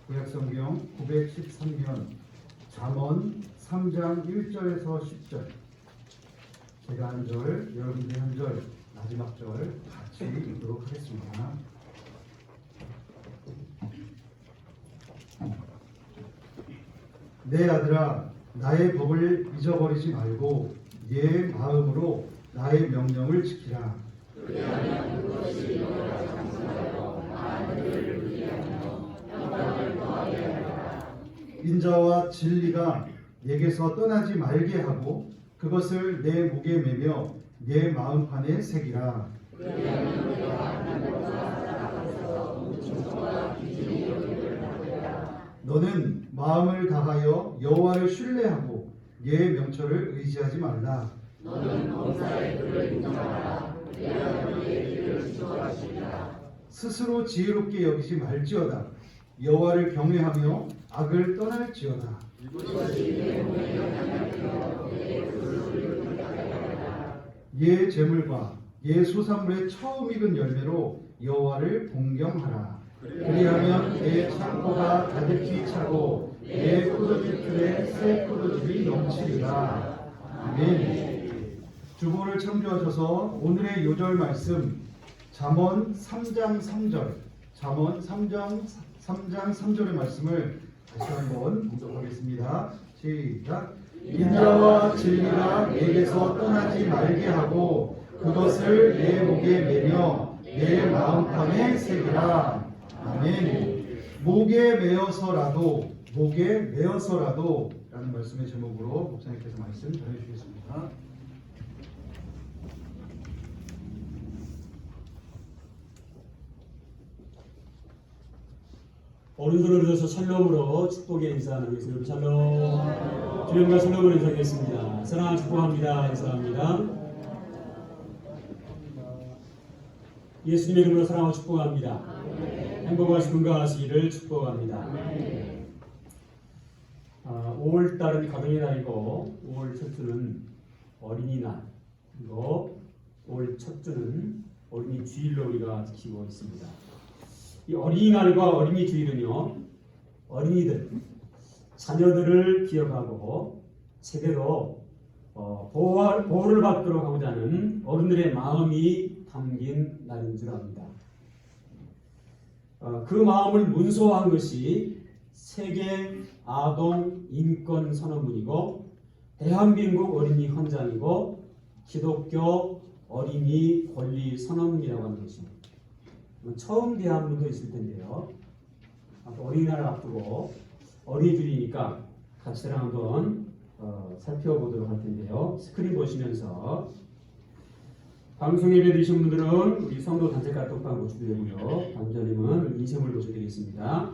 구약성경 913면 잠언 3장 1절에서 10절, 제가 한 절, 여러분들이 한 절, 마지막 절 같이 읽도록 하겠습니다. 내 아들아, 나의 법을 잊어버리지 말고 네 마음으로 나의 명령을 지키라. 그리하면 그것이 너를 장성하여 만민을 위하며 영광을 더하게 하리라. 인자와 진리가 내게서 떠나지 말게 하고 그것을 내 목에 매며 내 마음판에 새기라. 그리하면 내가 하나님과 살아가서 은총과 기준이 여기를 하리라. 너는 마음을 다하여 여호와를 신뢰하고 네 명철을 의지하지 말라. 너는 범사의 그를 인정하라. 그리하면 내 길을 지도하시리라. 스스로 지혜롭게 여기지 말지어다. 여호와를 경외하며 악을 떠날지어다. 이것이 내 몸에 영향을 되어 내 그릇을 불타게 하리라. 예 재물과 예 소산물의 처음 익은 열매로 여호와를 공경하라. 그리하면 내 창고가 가득히 차고 내 포도주 틀에 새 포도즙이 넘치리라. 아멘. 주보를 참조하셔서 오늘의 요절 말씀 잠언 3장 3절, 잠언 3장 3절의 말씀을 다시 한번 봉독하겠습니다. 시작. 인자와 진리가 내게서 떠나지 말게 하고 그것을 내 목에 매며 내 마음판에 새기라. 아멘. 목에 매어서라도 라는 말씀의 제목으로 목사님께서 말씀 전해주시겠습니다. 오른손을 들어서 샬롬으로 축복의 인사 나누겠습니다. 샬롬. 주님과 샬롬을 인사하겠습니다. 사랑을 축복합니다. 인사합니다. 예수님의 이름으로 사랑하고 축복합니다. 행복하시고 건강하시기를 축복합니다. 5월달은 가정의 달이고 5월 첫 주는 어린이날, 그리고 5월 첫 주는 어린이 주일로 우리가 지키고 있습니다. 이 어린이날과 어린이 주일은요, 어린이들, 자녀들을 기억하고 제대로 보호를 받도록 하고자 하는 어른들의 마음이 담긴 날인 줄 압니다. 그 마음을 문서화한 것이 세계 아동 인권 선언문이고 대한민국 어린이 헌장이고 기독교 어린이 권리 선언문이라고 하는 것입니다. 처음 대한문도 있을 텐데요. 어린이날을 앞두고 어린이들이니까 같이 한번 살펴보도록 할 텐데요. 스크린 보시면서 방송 예배 드신 분들은 우리 성도 단체 카톡방 보셔도 되고요. 방자님은 인쇄물 보셔도 되겠습니다.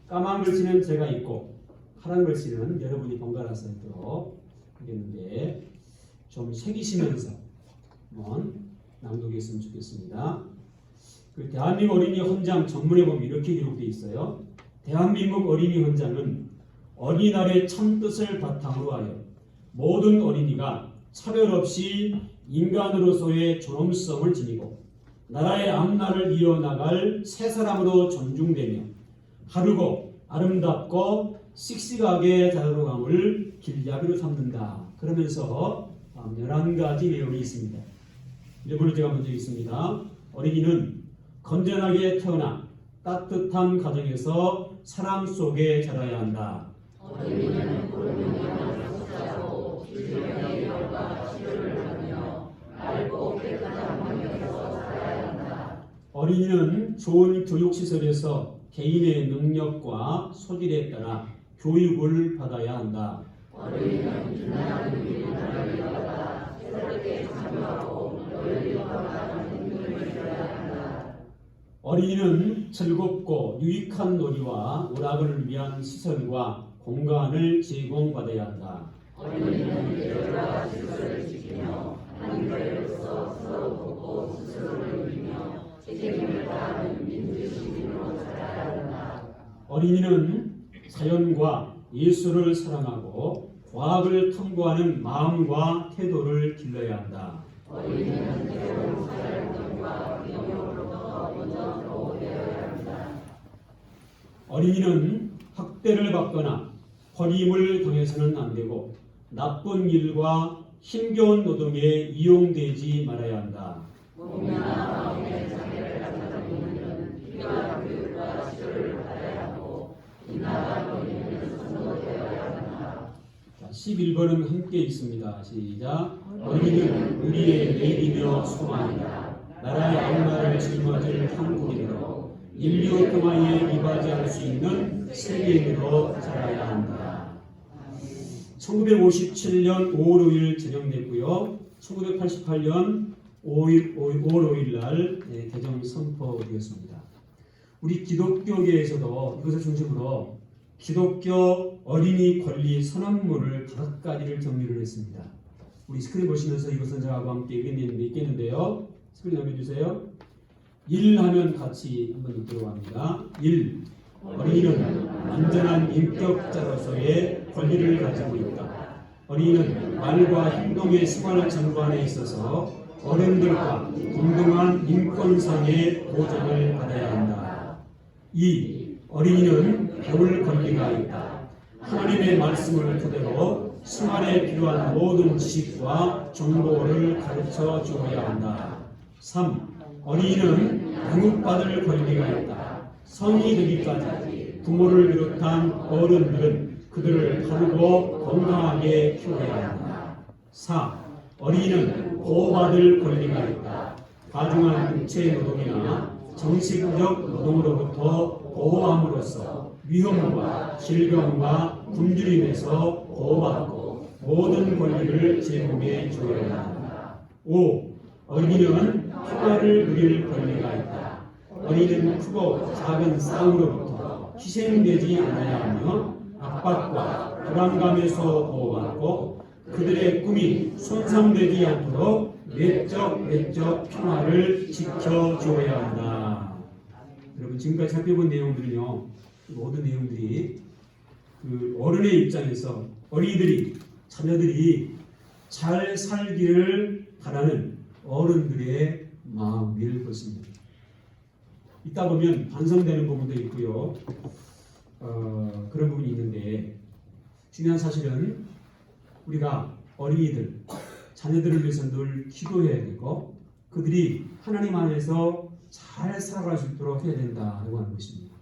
까만 글씨는 제가 읽고 파란 글씨는 여러분이 번갈아서 읽도록 하겠는데 좀 새기시면서 한번 낭독했으면 좋겠습니다. 그 대한민국 어린이 헌장 전문에 보면 이렇게 기록되어 있어요. 대한민국 어린이 헌장은 어린이날의 참뜻을 바탕으로 하여 모든 어린이가 차별 없이 인간으로서의 존엄성을 지니고 나라의 앞날을 이어나갈 새 사람으로 존중되며 바르고 아름답고 씩씩하게 자유로움을 길잡이로 삼는다. 그러면서 11가지 내용이 있습니다. 이번에 제가 먼저 있습니다. 어린이는 건전하게 태어나 따뜻한 가정에서 사랑 속에 자라야 한다. 어린이는 굶은 영을 숫자고 질병의 열과 치료를 하며 맑고 깨끗한 환경에서 살아야 한다. 어린이는 좋은 교육시설에서 개인의 능력과 소질에 따라 교육을 받아야 한다. 어린이는 빛나는 우리나라를 이어받아 새롭게 참여하고 열리어가는 행동을 해야 한다. 어린이는 즐겁고 유익한 놀이와 오락을 위한 시설과 공간을 제공받아야 한다. 어린이는 계절과 질서를 지키며 한 가족으로서 서로 돕고 스스로를 누리며 책임을 다하는 민주시민으로 살아야 한다. 어린이는 자연과 예술을 사랑하고 과학을 탐구하는 마음과 태도를 길러야 한다. 어린이는 새로운 사회활동과 경영으로부터 온전히 되어야 한다. 어린이는 학대를 받거나 버림을 당해서는 안 되고 나쁜 일과 힘겨운 노동에 이용되지 말아야 한다. 몸이나 마음의 장애를 가진 이는 필요한 교육과 치료를 받아야 하고 인나가 어린이는 선도되어야 한다. 자, 11번은 함께 읽습니다. 시작. 어린이는 우리의 내일이며 소망이다. 나라의 악마를 짊어질 한국인으로 인류 평화에 이바지할 수 있는 세계인으로 자라야 한다. 1957년 5월 5일 제정됐고요. 1988년 5월 5일 날 개정 선포되었습니다. 우리 기독교계에서도 이것을 중심으로 기독교 어린이 권리 선언문을 5가지를 정리를 했습니다. 우리 스크린 보시면서 이것은 저하고 함께 읽겠는데요. 스크린 넘겨주세요. 1 하면 같이 한번 읽도록 합니다. 1. 어린이는 완전한 인격자로서의 권리를 가지고 있다. 어린이는 말과 행동의 습관을 전반에 있어서 어른들과 동등한 인권상의 보장을 받아야 한다. 2. 어린이는 배울 권리가 있다. 하나님의 말씀을 토대로 생활에 필요한 모든 지식과 정보를 가르쳐 주어야 한다. 3. 어린이는 양육받을 권리가 있다. 성이 되기까지 부모를 비롯한 어른들은 그들을 바르고 건강하게 키워야 한다. 4. 어린이는 보호받을 권리가 있다. 과중한 육체 노동이나 정신적 노동으로부터 보호함으로써 위험과 질병과 굶주림에서 보호받고 모든 권리를 제공해 주어야 한다. 5. 어린이는 평화를 누릴 권리가 있다. 어린이는 크고 작은 싸움으로부터 희생되지 않아야 하며 압박과 불안감에서 보호받고 그들의 꿈이 손상되지 않도록 내적 평화를 지켜주어야 한다. 여러분 지금까지 살펴본 내용들은요, 모든 내용들이 그 어른의 입장에서 어린이들이 자녀들이 잘 살기를 바라는 어른들의 마음일 것입니다. 있다 보면 반성되는 부분도 있고요. 그런 부분이 있는데 중요한 사실은 우리가 어린이들, 자녀들을 위해서 늘 기도해야 되고 그들이 하나님 안에서 잘 살아갈 수 있도록 해야 된다고 하는 것입니다.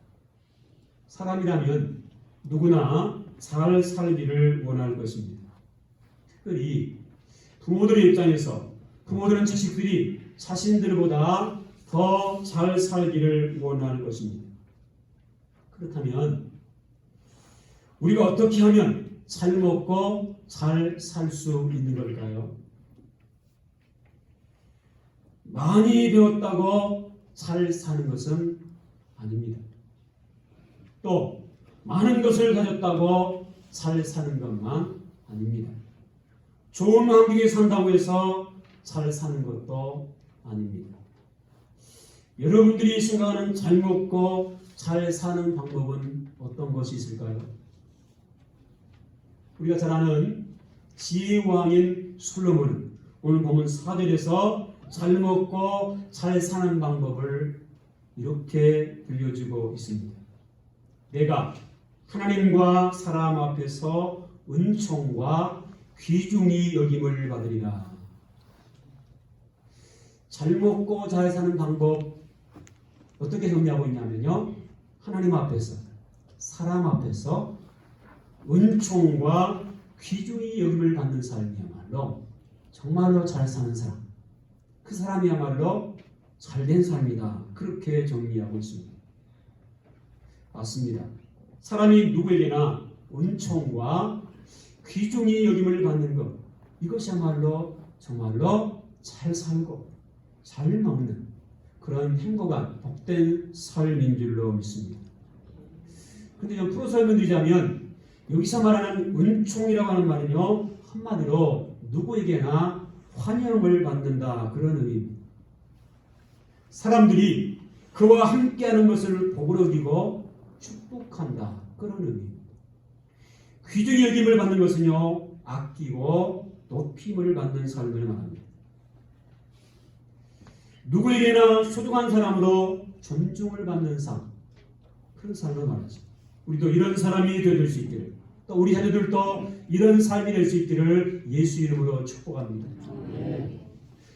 사람이라면 누구나 잘 살기를 원할 것입니다. 특별히 부모들의 입장에서 부모들은 자식들이 자신들보다 더 잘 살기를 원하는 것입니다. 그렇다면 우리가 어떻게 하면 잘 먹고 잘 살 수 있는 걸까요? 많이 배웠다고 잘 사는 것은 아닙니다. 또 많은 것을 가졌다고 잘 사는 것만 아닙니다. 좋은 환경에 산다고 해서 잘 사는 것도 아닙니다. 여러분들이 생각하는 잘 먹고 잘 사는 방법은 어떤 것이 있을까요? 우리가 잘 아는 지혜의 왕인 솔로몬은 오늘 보면 4절에서 잘 먹고 잘 사는 방법을 이렇게 들려주고 있습니다. 내가 하나님과 사람 앞에서 은총과 귀중히 여김을 받으리라. 잘 먹고 잘 사는 방법 어떻게 정리하고 있냐면요, 하나님 앞에서 사람 앞에서 은총과 귀중히 여김을 받는 삶이야말로 정말로 잘 사는 사람, 그 사람이야말로 잘된 삶이다. 그렇게 정리하고 있습니다. 맞습니다. 사람이 누구에게나 은총과 귀중히 여김을 받는 것, 이것이야말로 정말로 잘 살고 잘 먹는 그런 행복한 복된 삶인 줄로 믿습니다. 그런데 좀 풀어 설명드리자면 여기서 말하는 은총이라고 하는 말은요, 한마디로 누구에게나 환영을 받는다, 그런 의미입니다. 사람들이 그와 함께하는 것을 복으로 여기고 축복한다, 그런 의미입니다. 귀중히 여김을 받는 것은요, 아끼고 높임을 받는 삶을 말합니다. 누구에게나 소중한 사람으로 존중을 받는 삶, 그런 삶을 말하죠. 우리도 이런 사람이 되어줄 수 있기를, 또 우리 자녀들도 이런 삶이 될 수 있기를 예수 이름으로 축복합니다.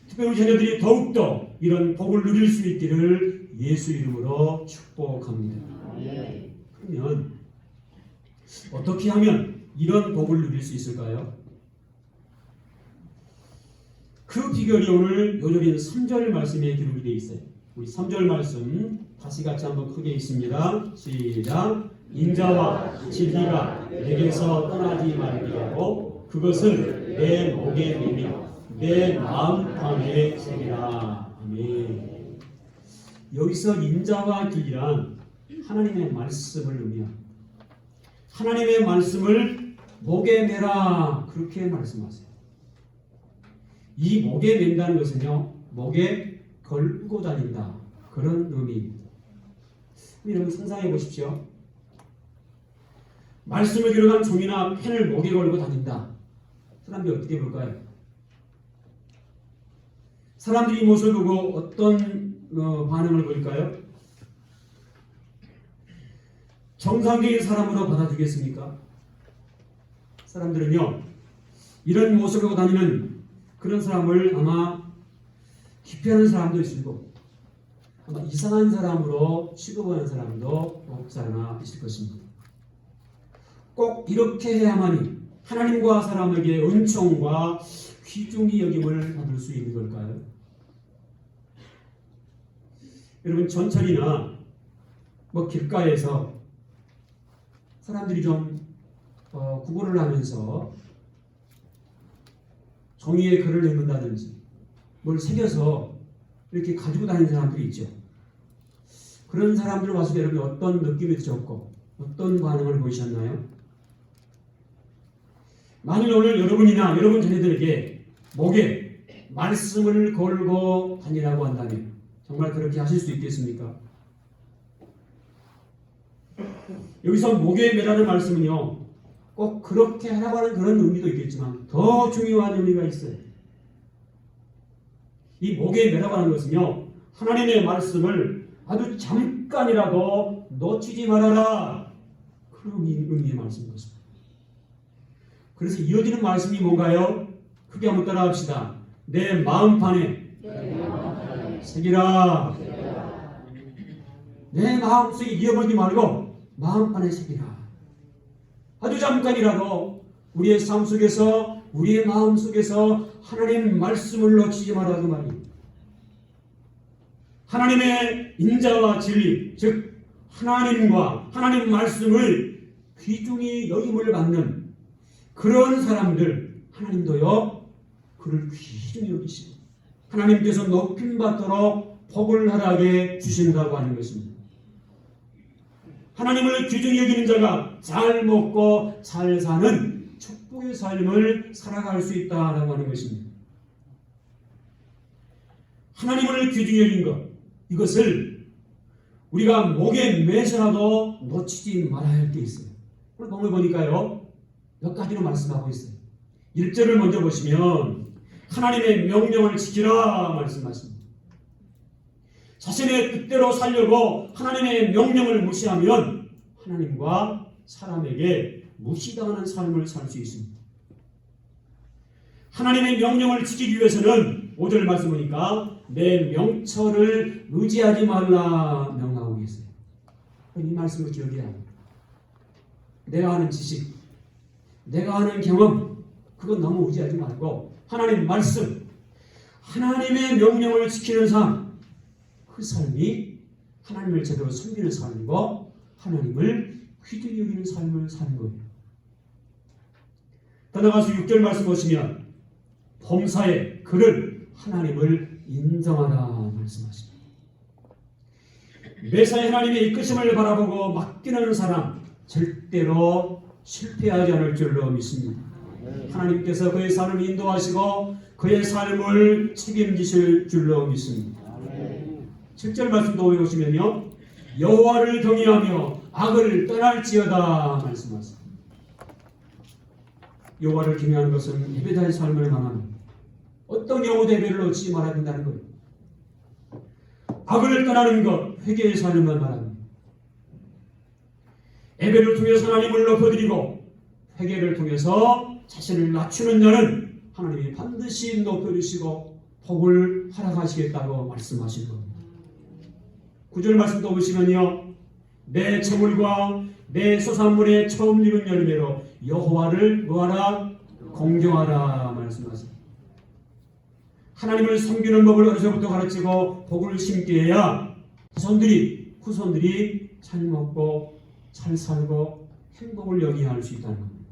특별히 우리 자녀들이 더욱더 이런 복을 누릴 수 있기를 예수 이름으로 축복합니다. 그러면 어떻게 하면 이런 복을 누릴 수 있을까요? 그 비결이 오늘 요절인 3절 말씀에 기록이 되어 있어요. 우리 3절 말씀 다시 같이 한번 크게 읽습니다. 시작. 인자와 진리가 내게서 떠나지 말게 하고 그것을 내 목에 매며 내 마음판에 새기라. 아멘. 여기서 인자와 진리란 하나님의 말씀을 의미합니다. 하나님의 말씀을 목에 매라 그렇게 말씀하세요. 이 목에 맨다는 것은요, 목에 걸고 다닌다 그런 의미입니다. 여러분 상상해 보십시오. 말씀을 기록한 종이나 펜을 목에 걸고 다닌다. 사람들이 어떻게 볼까요? 사람들이 이 모습을 보고 어떤 반응을 보일까요? 정상적인 사람으로 받아주겠습니까? 사람들은요, 이런 모습을 보고 다니는 그런 사람을 아마 기피하는 사람도 있고 아마 이상한 사람으로 취급하는 사람도 없지 않아 있을 것입니다. 꼭 이렇게 해야만이 하나님과 사람에게 은총과 귀중히 여김을 받을 수 있는 걸까요? 여러분 전철이나 길가에서 사람들이 좀 구걸을 하면서 종이에 글을 읽는다든지 뭘 새겨서 이렇게 가지고 다니는 사람들이 있죠. 그런 사람들 봤을 때 여러분 어떤 느낌이 드셨고 어떤 반응을 보이셨나요? 만일 오늘 여러분이나 여러분 자녀들에게 목에 말씀을 걸고 다니라고 한다면 정말 그렇게 하실 수 있겠습니까? 여기서 목에 매라는 말씀은요, 꼭 그렇게 하라고 하는 그런 의미도 있겠지만 더 중요한 의미가 있어요. 이 목에 매라고 하는 것은요, 하나님의 말씀을 아주 잠깐이라도 놓치지 말아라 그런 의미의 말씀인 것입니다. 그래서 이어지는 말씀이 뭔가요? 크게 한번 따라합시다. 내 마음판에 새기라. 내 마음속에 잊어버리지 말고 마음판에 새기라. 아주 잠깐이라도 우리의 삶 속에서 우리의 마음 속에서 하나님 말씀을 놓치지 말라 그 말이에요. 하나님의 인자와 진리, 즉 하나님과 하나님 말씀을 귀중히 여김을 받는 그런 사람들 하나님도요 그를 귀중히 여기시고 하나님께서 높임 받도록 복을 허락해 주신다고 하는 것입니다. 하나님을 귀중히 여기는 자가 잘 먹고 잘 사는 축복의 삶을 살아갈 수 있다라고 하는 것입니다. 하나님을 귀중히 여긴 것, 이것을 우리가 목에 매서라도 놓치지 말아야 할 게 있어요. 오늘 본문 보니까요 몇 가지로 말씀하고 있어요. 1절을 먼저 보시면 하나님의 명령을 지키라 말씀하십니다. 자신의 뜻대로 살려고 하나님의 명령을 무시하면 하나님과 사람에게 무시당하는 삶을 살 수 있습니다. 하나님의 명령을 지키기 위해서는 5절 말씀 보니까 내 명철을 의지하지 말라 명하고 계세요. 이 말씀을 기억해야 합니다. 내가 아는 지식, 내가 아는 경험, 그건 너무 의지하지 말고 하나님 말씀, 하나님의 명령을 지키는 삶, 그 삶이 하나님을 제대로 섬기는 삶이고 하나님을 귀중히 여기는 삶을 사는 거예요. 더 나아가서 6절 말씀 보시면 범사에 그를 하나님을 인정하라 말씀하십니다. 매사에 하나님의 이끄심을 바라보고 맡기는 사람 절대로 실패하지 않을 줄로 믿습니다. 하나님께서 그의 삶을 인도하시고 그의 삶을 책임지실 줄로 믿습니다. 7절 말씀도 보시면요 여호와를 경외하며 악을 떠날지어다 말씀하십니다. 여호와를 경외하는 것은 예배자의 삶을 말합니다. 어떤 경우도 예배를 놓치지 말아야 된다는 거예요. 악을 떠나는 것, 회개의 삶을 말합니다. 예배를 통해서 하나님을 높여드리고 회개를 통해서 자신을 낮추는 자는 하나님이 반드시 높여주시고 복을 허락하시겠다고 말씀하시는 겁니다. 9절 말씀 또 보시면요, 내 재물과 내 소산물의 처음 익은 열매로 여호와를 뭐하라? 공경하라 말씀하십니다. 하나님을 섬기는 법을 어려서부터 가르치고 복을 심게 해야 후손들이 잘 먹고 잘 살고 행복을 여기야 할 수 있다는 겁니다.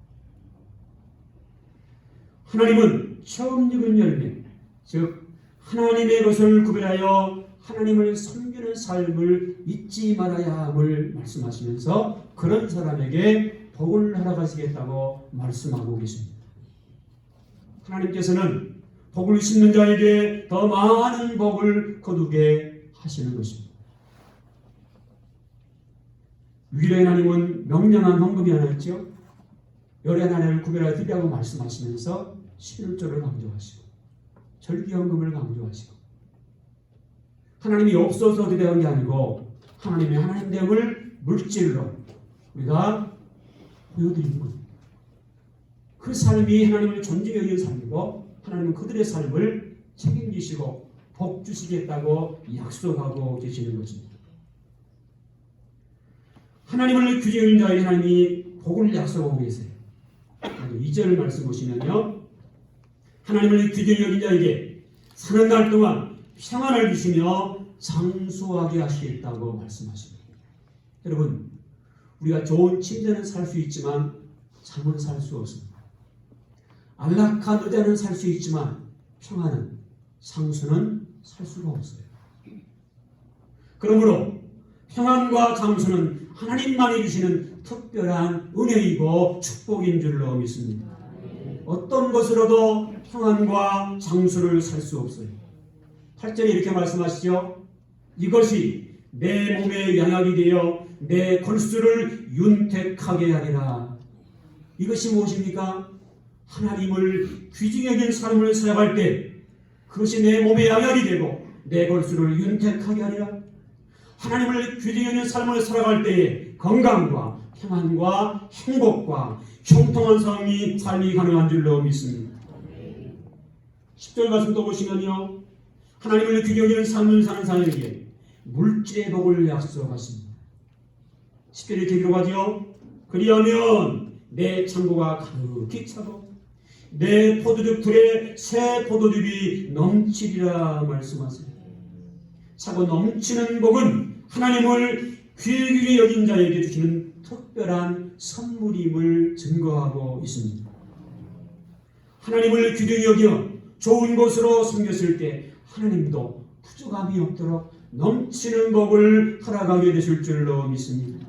하나님은 처음 익은 열매, 즉 하나님의 것을 구별하여 하나님을 섬기는 삶을 잊지 말아야 함을 말씀하시면서 그런 사람에게 복을 허락하시겠다고 말씀하고 계십니다. 하나님께서는 복을 심는 자에게 더 많은 복을 거두게 하시는 것입니다. 위로의 하나님은 명령한 헌금이 하나 있죠. 열의 하나님을 구별하여 드리라고 말씀하시면서 11조를 강조하시고 절기헌금을 강조하시고 하나님이 없어서 드려야 게 아니고 하나님의 하나님됨을 물질로 우리가 보여드리는 것. 그 삶이 하나님을 존중해 여기는 삶이고 하나님은 그들의 삶을 책임지시고 복 주시겠다고 약속하고 계시는 것입니다. 하나님을 규정하는 자에게 하나님이 복을 약속하고 계세요. 2절 말씀 보시면요, 하나님을 규정하는 자에게 사는 날 동안 평안을 주시며 장수하게 하시겠다고 말씀하십니다. 여러분, 우리가 좋은 침대는 살 수 있지만 잠은 살 수 없습니다. 안락한 의자는 살 수 있지만 평안은, 장수는 살 수가 없어요. 그러므로 평안과 장수는 하나님만이 주시는 특별한 은혜이고 축복인 줄로 믿습니다. 어떤 것으로도 평안과 장수를 살 수 없어요. 8절에 이렇게 말씀하시죠. 이것이 내 몸의 양약이 되어 내 골수를 윤택하게 하리라. 이것이 무엇입니까? 하나님을 귀중히 여긴 삶을 살아갈 때 그것이 내 몸의 양약이 되고 내 골수를 윤택하게 하리라. 하나님을 귀중히 여긴 삶을 살아갈 때에 건강과 평안과 행복과 형통한 삶이 가능한 줄로 믿습니다. 10절 말씀 또 보시면요, 하나님을 귀중히 여기는 삶을 사는 사람에게 물질의 복을 약속하십니다. 10절에 이렇게 기록하죠. 그리하면 내 창고가 가득히 차고 내 포도즙 틀에 새 포도즙이 넘치리라 말씀하세요. 차고 넘치는 복은 하나님을 귀중히 여긴 자에게 주시는 특별한 선물임을 증거하고 있습니다. 하나님을 귀중히 여겨 좋은 곳으로 섬겼을 때 하나님도 부족함이 없도록 넘치는 복을 허락하게 되실 줄로 믿습니다.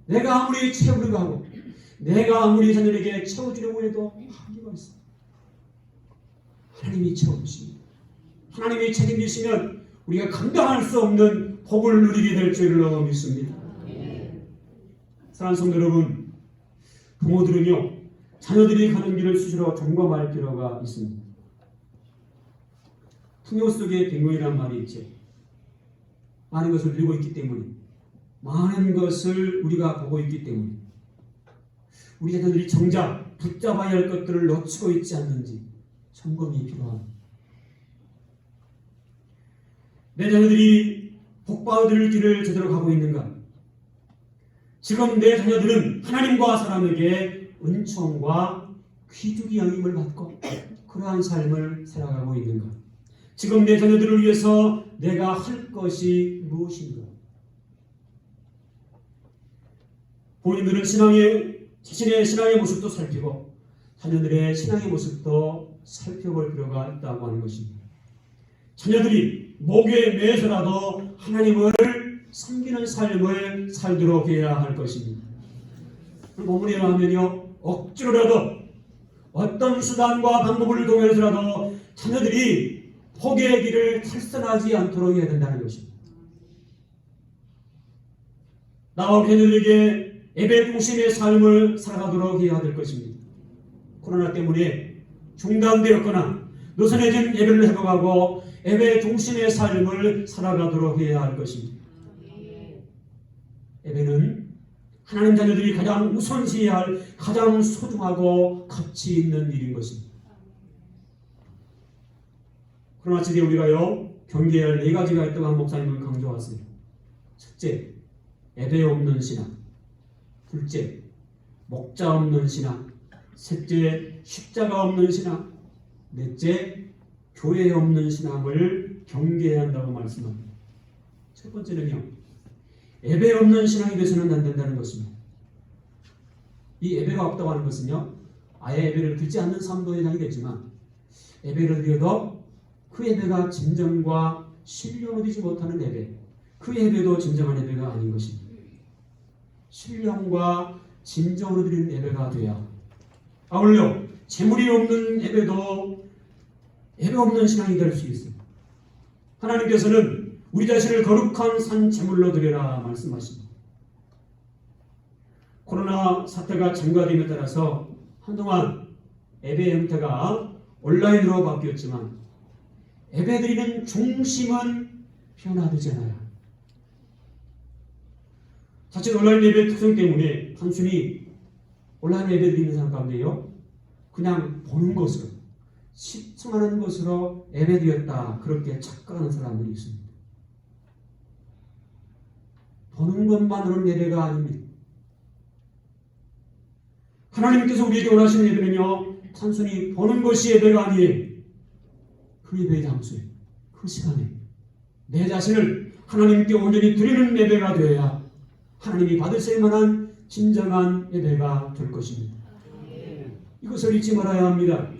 내가 아무리 채우려고 하고 내가 아무리 자녀에게 채워주려고 해도 한계가 있어. 하나님이 채워주십니다. 하나님이 책임지시면 우리가 감당할 수 없는 복을 누리게 될 줄로 믿습니다. 사랑하는 성도 여러분, 부모들은요, 자녀들이 가는 길을 수시로 점검할 필요가 있습니다. 풍요 속에 백명이라는 말이 있죠. 많은 것을 누리고 있기 때문에, 많은 것을 우리가 보고 있기 때문에 우리 자녀들이 정작 붙잡아야 할 것들을 놓치고 있지 않는지 점검이 필요합니다. 내 자녀들이 복받을 길을 제대로 가고 있는가? 지금 내 자녀들은 하나님과 사람에게 은총과 귀중히 여김을 받고 그러한 삶을 살아가고 있는가? 지금 내 자녀들을 위해서 내가 할 것이 무엇인가? 본인들은 자신의 신앙의 모습도 살피고 자녀들의 신앙의 모습도 살펴볼 필요가 있다고 하는 것입니다. 자녀들이 목에 매서라도 하나님을 섬기는 삶을 살도록 해야 할 것입니다. 본문에 하면요, 억지로라도 어떤 수단과 방법을 동원해서라도 자녀들이 복의 길을 탈선하지 않도록 해야 된다는 것입니다. 나와 자녀들에게 예배 중심의 삶을 살아가도록 해야 될 것입니다. 코로나 때문에 중단되었거나 느슨해진 예배를 회복하고 예배 중심의 삶을 살아가도록 해야 할 것입니다. 예배는 하나님 자녀들이 가장 우선시해야 할 가장 소중하고 가치 있는 일인 것입니다. 그러나 지금 우리가요 경계해야 할 4가지가 있다고 한 목사님은 강조하세요. 첫째, 예배 없는 신앙. 둘째, 목자 없는 신앙. 셋째, 십자가 없는 신앙. 넷째, 교회 없는 신앙을 경계해야 한다고 말씀합니다. 첫 번째는요, 예배 없는 신앙이 되서는 안 된다는 것입니다. 이 예배가 없다고 하는 것은요, 아예 예배를 드리지 않는 삶도 해당이 되지만 예배를 드려도 그 예배가 진정과 신령을 드리지 못하는 예배, 그 예배도 진정한 예배가 아닌 것입니다. 신령과 진정으로 드리는 예배가 돼야, 아울러 재물이 없는 예배도 예배 없는 신앙이 될 수 있습니다. 하나님께서는 우리 자신을 거룩한 산 제물로 드려라 말씀하십니다. 코로나 사태가 장기화됨에 따라서 한동안 예배 형태가 온라인으로 바뀌었지만 예배드리는 중심은 변화되잖아요. 자칫 온라인 예배 특성 때문에 단순히 온라인 예배드리는 사람 가운데요, 그냥 보는 것으로, 시청하는 것으로 예배드렸다 그렇게 착각하는 사람들이 있습니다. 보는 것만으로는 예배가 아닙니다. 하나님께서 우리에게 원하시는 예배는요, 단순히 보는 것이 예배가 아니에요. 그 예배의 장소에, 그 시간에 내 자신을 하나님께 온전히 드리는 예배가 되어야 하나님이 받으실 만한 진정한 예배가 될 것입니다. 이것을 잊지 말아야 합니다.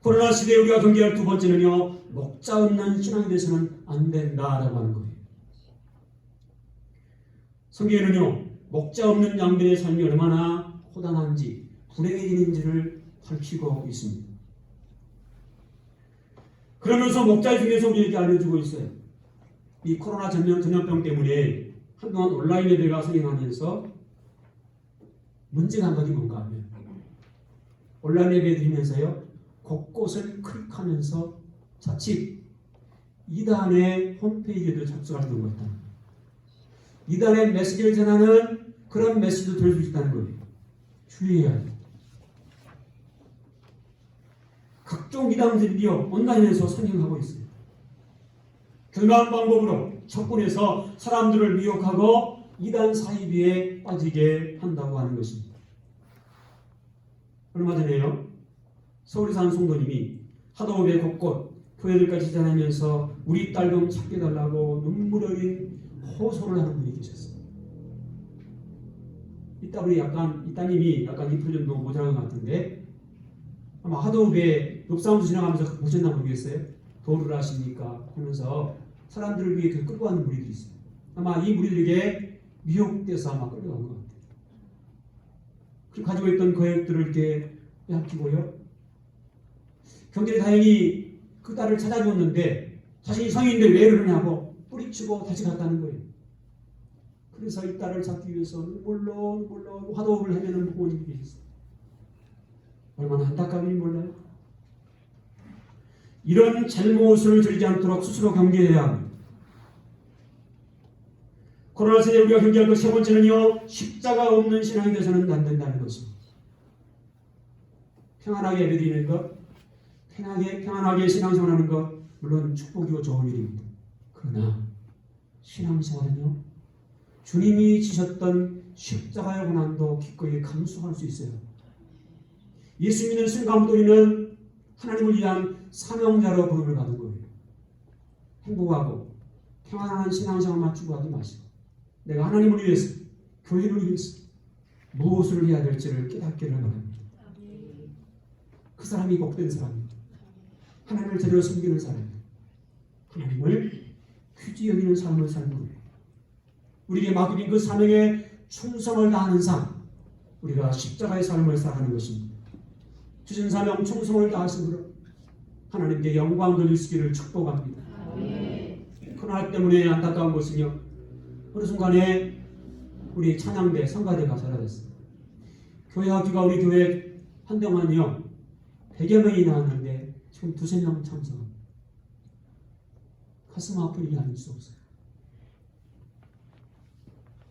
코로나 시대에 우리가 경계할 두 번째는요, 목자 없는 신앙이 돼서는 안 된다라고 하는 거예요. 성경에는요, 목자 없는 양들의 삶이 얼마나 고단한지, 불행해지는지를 밝히고 있습니다. 그러면서 목자 중에서 우리에게 알려주고 있어요. 이 코로나 전염병 때문에 한동안 온라인 예배가 성행하면서 문제가 한 가지 뭔가 하면, 온라인 예배 드리면서요, 곳곳을 클릭하면서 자칫 이단의 홈페이지에도 접속할 경우가 있다. 이단의 메시지를 전하는 그런 메시지도 될 수 있다는 거예요. 주의해야 해요. 각종 이단들이요 온라인에서 성행하고 있어요. 교묘한 방법으로 접근해서 사람들을 미혹하고 이단 사이비에 빠지게 한다고 하는 것입니다. 얼마 전에요, 서울에 사는 성도님이 하도읍의 곳곳 교회들까지 지나면서 우리 딸 좀 찾겨달라고 눈물 흘린 호소를 하는 분이 계셨어요. 이 따님이 약간 2% 정도 모자란 것 같은데, 아마 하도읍에 읍사무소 지나가면서 보셨나 모르겠어요. 도를 하십니까? 하면서 사람들을 위해 끌고 가는 무리들이 있어요. 아마 이 무리들에게 미혹돼서 아마 끌려간 것 같아요. 그 가지고 있던 거액들을 이렇게 빼앗기고요. 경찰이 다행히 그 딸을 찾아주었는데 자신이 성인인데 왜 그러냐고 뿌리치고 다시 갔다는 거예요. 그래서 이 딸을 찾기 위해서 물론 화도읍을 헤매는 부모님이 계셨어요. 얼마나 안타까운지 몰라요. 이런 잘못을 저지르지 않도록 스스로 경계해야 합니다. 코로나 시대에 우리가 경계할 것 세 번째는요, 십자가 없는 신앙이 되서는 안 된다는 것입니다. 평안하게 예배드리는 것, 평안하게 신앙생활하는 것, 물론 축복이고 좋은 일입니다. 그러나 신앙생활은요, 주님이 지셨던 십자가의 고난도 기꺼이 감수할 수 있어요. 예수 믿는 순간부터 우리는 하나님을 위한 사명자로 부름을 받은 거예요. 행복하고 평안한 신앙생활만 추구하지 마시고 내가 하나님을 위해서, 교회를 위해서 무엇을 해야 될지를 깨닫기를 바랍니다. 그 사람이 복된 사람입니다. 하나님을 제대로 섬기는 사람입니다. 하나님을 귀히 여기는 삶을 사는 거예요. 우리에게 맡겨진 그 사명에 충성을 다하는 삶, 우리가 십자가의 삶을 살아가는 것입니다. 주신 사명 충성을 다하심으로 하나님께 영광 돌리시기를 축복합니다. 코로나 때문에 안타까운 것은요, 어느 순간에 우리 찬양대, 성가대가 사라졌어요. 교회 학교가 우리 교회 한동안요 100여 명이 나왔는데 지금 2~3명 참석합니다. 가슴 아픈 일이 아닐 수 없어요.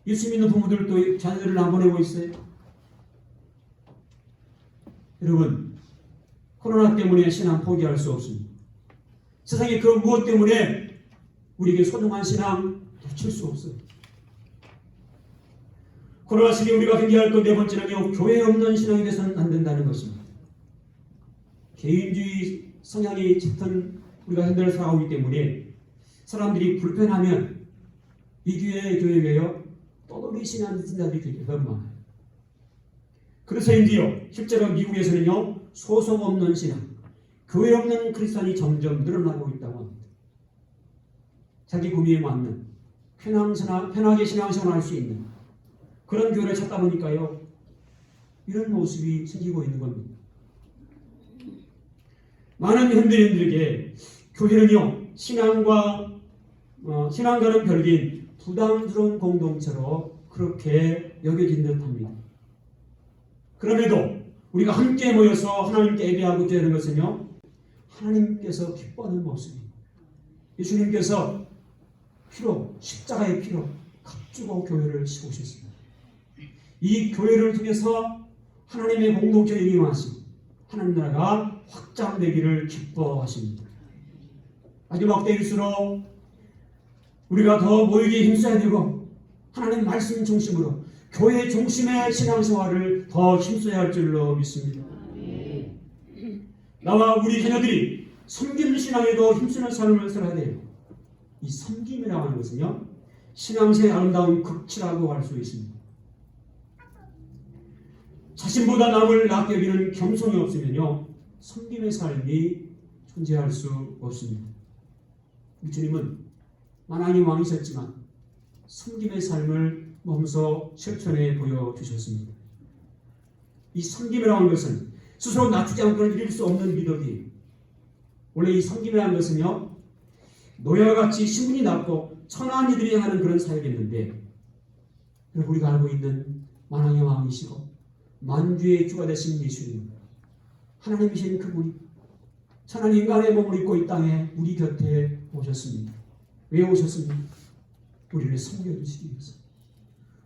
예수 믿는 부모들도 자녀들을 안 보내고 있어요. 여러분, 코로나 때문에 신앙 포기할 수 없습니다. 세상에 그 무엇 때문에 우리에게 소중한 신앙 놓칠 수 없어요. 코로나 시기에 우리가 경계할 것 네 번째는요, 교회 없는 신앙이 돼서는 안 된다는 것입니다. 개인주의 성향이 짙은 우리가 현대를 살아오기 때문에 사람들이 불편하면 이 교회에요 떠돌이 신앙자들이 되게 많아요. 그래서인지요, 실제로 미국에서는요, 소속 없는 신앙, 교회 없는 크리스찬이 점점 늘어나고 있다고 합니다. 자기 구미에 맞는 편하게 신앙생활을 할 수 있는 그런 교회를 찾다 보니까요, 이런 모습이 생기고 있는 겁니다. 많은 현대인들에게 교회는요, 신앙과는 별개인 부담스러운 공동체로 그렇게 여겨진 듯합니다. 그럼에도 우리가 함께 모여서 하나님께 예배하고 드리는 것은요, 하나님께서 기뻐하는 모습입니다. 예수님께서 십자가의 피로 값주고 교회를 세우셨습니다. 이 교회를 통해서 하나님의 공동체에 임하시고 하나님 나라가 확장되기를 기뻐하십니다. 마지막 때일수록 우리가 더 모이게 힘써야 되고 하나님 말씀 중심으로 교회 중심의 신앙생활을 더 힘써야 할 줄로 믿습니다. 나와 우리 자녀들이 섬기는 신앙에도 힘쓰는 삶을 살아야 돼요. 이 섬김이라고 하는 것은요, 신앙생의 아름다운 극치라고 할 수 있습니다. 자신보다 남을 낮게 여기는 겸손이 없으면요, 섬김의 삶이 존재할 수 없습니다. 우리 주님은 만왕의 왕이셨지만 섬김의 삶을 몸소 실천해 보여주셨습니다. 이 섬김이라고 하는 것은 스스로 낮추지 않고는 이룰 수 없는 미덕이에요. 원래 이 섬김이라는 것은요, 노예와 같이 신분이 낮고 천한 이들이 하는 그런 사역이었는데, 우리가 알고 있는 만왕의 왕이시고 만주의 주가 되신 예수님, 하나님이신 그분이 천한 인간의 몸을 입고 이 땅에 우리 곁에 오셨습니다. 왜 오셨습니까? 우리를 섬겨주시기 위해서,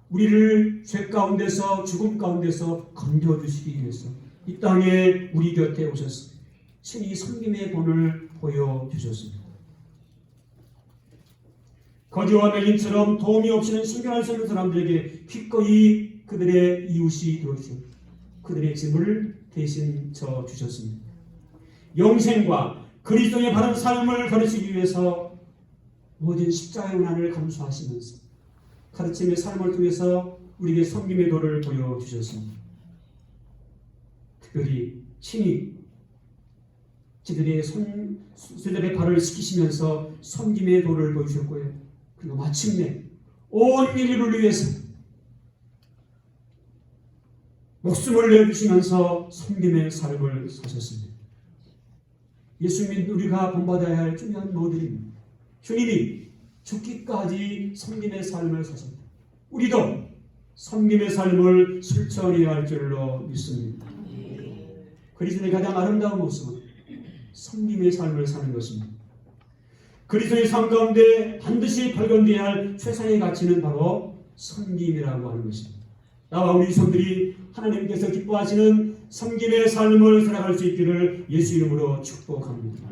우리를 죄 가운데서 죽음 가운데서 건져주시기 위해서 이 땅에 우리 곁에 오셨습니다. 신이 섬김의 본을 보여주셨습니다. 거지와 맹인처럼 도움이 없이는 신경할 수 없는 사람들에게 기꺼이 그들의 이웃이 되어주셨고 그들의 짐을 대신 져주셨습니다. 영생과 그리스도의 바른 삶을 가르치기 위해서 모든 십자가의 고난을 감수하시면서 가르침의 삶을 통해서 우리에게 섬김의 도를 보여주셨습니다. 특별히 친히 저들의 발을 씻기시면서 섬김의 도를 보여주셨고요. 그리고 마침내 온 인류를 위해서 목숨을 내주시면서 섬김의 삶을 사셨습니다. 예수 믿는 우리가 본받아야 할 중요한 모델입니다. 주님이 죽기까지 섬김의 삶을 사셨다. 우리도 섬김의 삶을 실천해야 할 줄로 믿습니다. 그리스도의 가장 아름다운 모습은 섬김의 삶을 사는 것입니다. 그리스도의 삶 가운데 반드시 발견되어야 할 최상의 가치는 바로 섬김이라고 하는 것입니다. 나와 우리 손들이 하나님께서 기뻐하시는 섬김의 삶을 살아갈 수 있기를 예수 이름으로 축복합니다.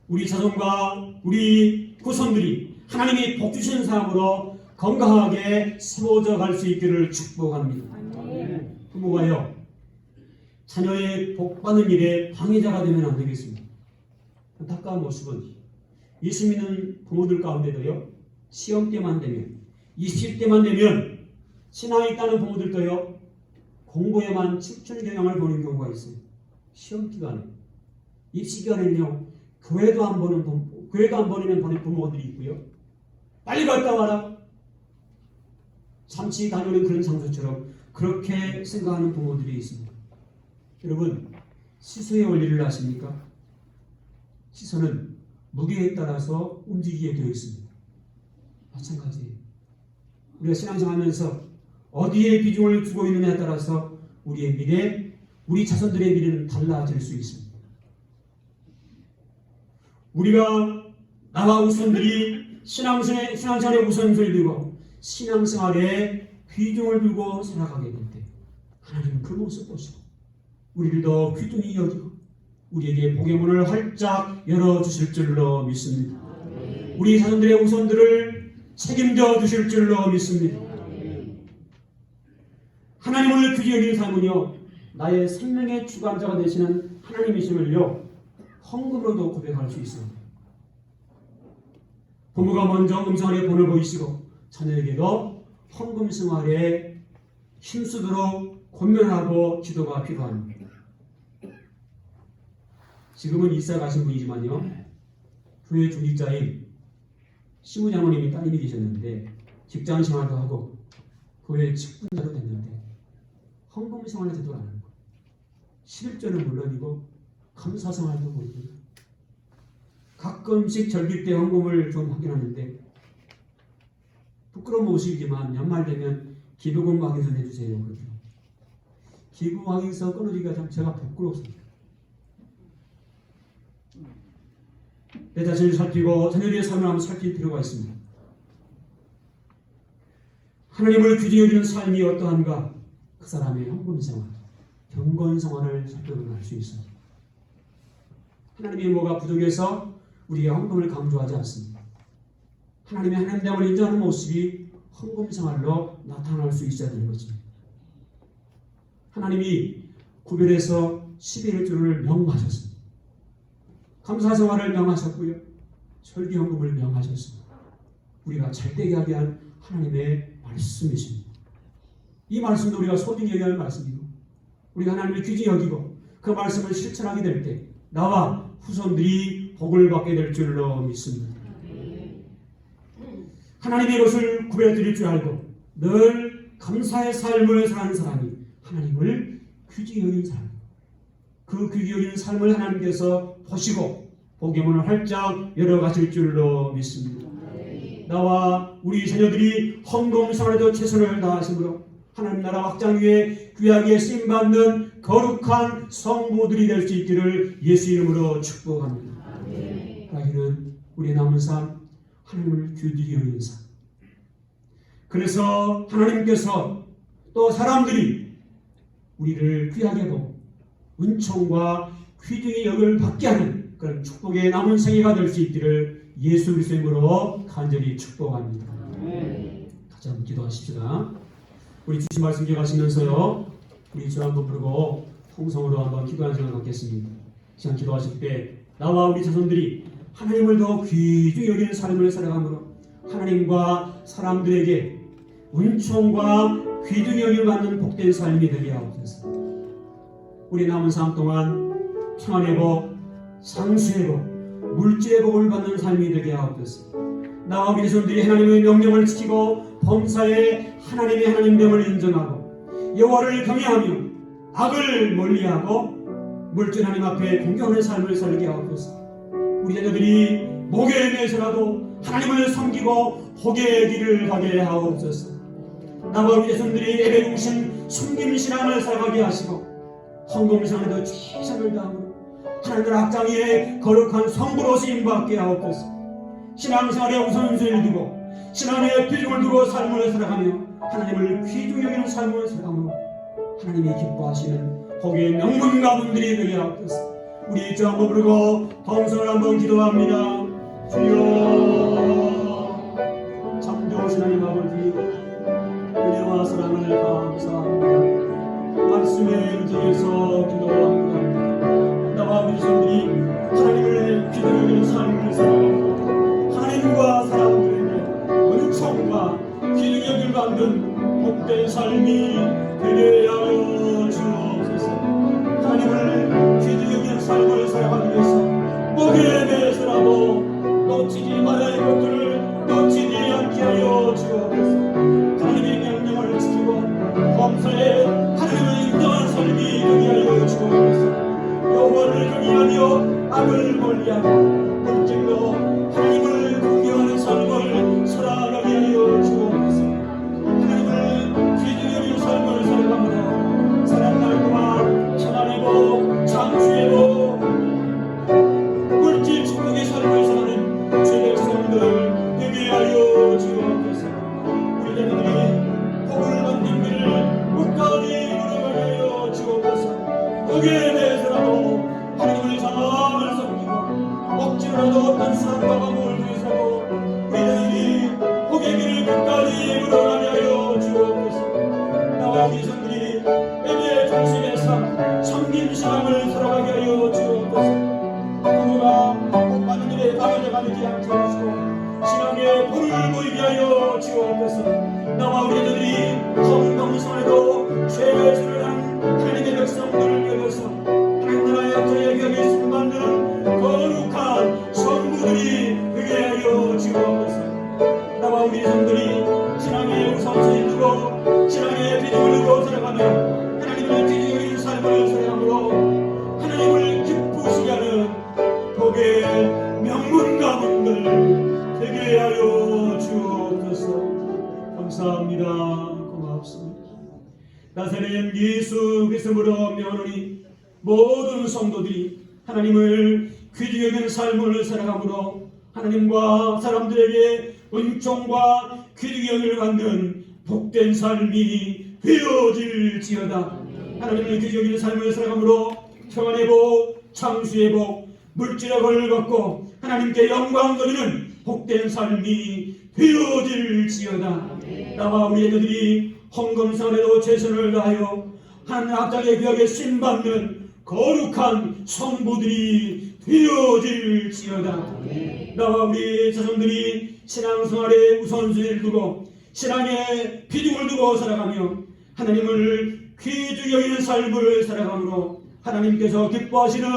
우리 자손과 우리 후손들이 하나님이 복 주신 삶으로 건강하게 세워져 갈 수 있기를 축복합니다. 부모가요, 자녀의 복 받는 일에 방해자가 되면 안 되겠습니다. 안타까운 모습은 예수 믿는 부모들 가운데도요, 시험 때만 되면, 입시 때만 되면 신앙이 있다는 부모들도요, 공부에만 집중 경향을 보는 경우가 있어요. 시험 기간에, 입시 기간에는요, 교회도 안 보내는 부모들이 있고요. 빨리 갔다 와라. 잠시 다녀오는 그런 장소처럼 그렇게 생각하는 부모들이 있습니다. 여러분, 시소의 원리를 아십니까? 시소는 무게에 따라서 움직이게 되어 있습니다. 마찬가지예요. 우리가 신앙생활하면서 어디에 비중을 두고 있느냐에 따라서 우리의 미래, 우리 자손들의 미래는 달라질 수 있습니다. 우리가 나와 후손들이 신앙생활에 우선순위를 두고 신앙생활에 귀중을 두고 살아가게 될 때 하나님은 그 모습 보시고 우리를 더 귀중히 여기고 우리에게 복의 문을 활짝 열어주실 줄로 믿습니다. 우리 자손들의 우선들을 책임져 주실 줄로 믿습니다. 하나님을 귀중히 여기는 삶은요, 나의 생명의 주관자가 되시는 하나님이심을요 헌금으로도 고백할 수 있습니다. 부모가 먼저 음성활에 본을 보이시고 자녀에게도 헌금 생활에 힘쓰도록 권면하고 기도가 필요합니다. 지금은 이사 가신 분이지만요, 교회 중직자인 시무장로님이 따님이 계셨는데 직장 생활도 하고 교회 직분자도 됐는데 헌금 생활을 제대로 안 하는 거예요. 11조는 물론이고 감사 생활도 못해요. 가끔씩 절기 때 헌금을 좀 하긴 하는데 부끄러운 모습이지만 연말 되면 기부금 확인서 내주세요. 그렇죠. 기부 확인서 끊어지기가 참 제가 부끄럽습니다. 내 자신을 살피고 자녀들의 삶을 한번 살필 필요가 있습니다. 하나님을 귀중히 여기는 삶이 어떠한가? 그 사람의 헌금 생활, 경건 생활을 살펴보면 알 수 있습니다. 하나님의 뭐가 부족해서 우리가 헌금을 강조하지 않습니다. 하나님의 하나님됨을 인정하는 모습이 헌금 생활로 나타날 수 있어야 되는 것입니다. 하나님이 구별해서 11조를 명하셨습니다. 감사 생활을 명하셨고요, 설교 헌금을 명하셨습니다. 우리가 잘되게 하게 한 하나님의 말씀이십니다. 이 말씀도 우리가 소중히 여겨야 할 말씀이고 우리가 하나님을 귀중히 여기고 그 말씀을 실천하게 될 때 나와 후손들이 복을 받게 될 줄로 믿습니다. 하나님의 것을 구별해 드릴 줄 알고 늘 감사의 삶을 사는 사람이 하나님을 귀중히 여기는 사람, 그 귀중히 여기는 삶을 하나님께서 보시고 복의 문을 활짝 열어가실 줄로 믿습니다. 나와 우리 자녀들이 헌금 생활에도 최선을 다하심으로 하나님 나라 확장 위에 귀하게 쓰임받는 거룩한 성도들이 될 수 있기를 예수 이름으로 축복합니다. 하나님은 우리의 남은 삶 하나님을 귀중히 여기는 삶, 그래서 하나님께서 또 사람들이 우리를 귀하게 보고 은총과 귀중히 여김을 받게 하는 그런 축복의 남은 생애가 될 수 있기를 예수 그리스도의 이름으로 간절히 축복합니다. 같이 한번 기도하십시다. 우리 주신 말씀 기억하시면서요, 우리 주 한번 부르고 통성으로 한번 기도하는 시간 갖겠습니다. 시간 기도하실 때 나와 우리 자손들이 하나님을 더 귀중히 여기는 삶을 살아감으로 하나님과 사람들에게 은총과 귀중히 여김을 받는 복된 삶이 되게 하옵소서. 우리 남은 삶 동안 평안의 복, 상수의 복, 물질의 복을 받는 삶이 되게 하옵소서. 나와 우리 자손들이 하나님의 명령을 지키고 범사에 하나님의 하나님됨을 인정하고 여호와를 경외하며 악을 멀리하고 물질 하나님 앞에 공경하는 삶을 살게 하옵소서. 우리 자녀들이 목에 매서라도 하나님을 섬기고 복의 길을 가게 하옵소서. 나와 우리 자손들이 예배 중심 숨김 신앙을 살아가게 하시고 헌금 생활에도 최선을 다함으로 하나님의 확장 위에 거룩한 성부로 쓰임받게 하옵소서. 신앙생활에 우선순위를 두고 신앙에 비중을 두고 삶을 살아가며 하나님을 귀중히 여기는 삶을 살아가며 하나님이 기뻐하시는 복의 명문가 분들이 되게 하옵소서. 우리 주 한번 부르고 통성을 한번 기도합니다. 주여, 참 좋으신 하나님 아버지, 은혜와 사랑을 감사합니다. 말씀의 의지에서 기도합니다. 나와 우리 자손들이 하나님을 귀중히 여기는 삶을 살아가며 하나님과 사람들에게 은총과 귀중히 여김을 받는 복된 삶이 되게 하여 주옵소서. 하나님을 귀중히 여기는 삶을 살아가기 위해서 목에 매서라도 놓치지 말아야 할 것들을 놓치지 않게 하여 주옵소서. 하나님의 명령을 지키고 범사에 하나님을 인정한 삶이 되게 하여 주옵소서. 여호와를 경외하며 악을 멀리하고 물질로 하나님을 공경하는 삶을 살아가게 하여 주옵소서. 하나님을 귀중히 여기는 삶을 살아가므로 사랑하는 동안 천안의 복, 장수의 복, 물질 축복의 삶을 사는 죄 백성들 되게 한산과 밤을 위해서고 우리들이 복의 길을 끝까지 걸어가게 하여 주옵소서. 나와 우리 성들이 예배의 중심의 삶 섬김 신앙을 살아가게 하여 주옵소서. 누구나 복받는 일에 방해가 되지 않게 하시고 신앙의 본을 보이게 하여 주옵소서. 나와 우리 애들이 성동성에도 죄를 한 하나님의 백성들을 위해서 하나님 나라의 저의 격에 승받는 거룩한 성부들이 되게 하여 주옵소서. 나와 우리 성들이 신앙의 우선순위를 두고 신앙의 비중을 두고 살아가며 하나님의 비중적인 삶을 살아감으로 하나님을 기쁘시게 하는 복의 명문 가문들 되게 하여 주옵소서. 감사합니다. 고맙습니다. 나사렛 예수 그리스도로 명하노니 모든 성도들이 하나님을 귀중히 여기는 삶을 살아감으로 하나님과 사람들에게 은총과 귀중히 여김을 받는 복된 삶이 되어질지어다. 하나님을 귀중히 여기는 삶을 살아감으로 평안의 복, 창수의 복, 물질의 벌을 받고 하나님께 영광 돌리는 복된 삶이 되어질지어다. 나와 우리 애들이 헌금선에도 최선을 다하여 하나님 앞장의 구역에 신받는 거룩한 성부들이 되어질지어다. 나와 우리 자손들이 신앙생활에 우선순위를 두고 신앙에 비중을 두고 살아가며 하나님을 귀중히 여기는 삶을 살아가므로 하나님께서 기뻐하시는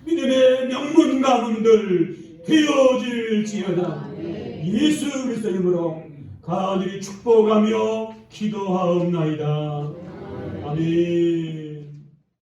믿음의 명문 가문들 되어질지어다. 예수 그리스도의 이름으로 간절히 축복하며 기도하옵나이다. 아멘.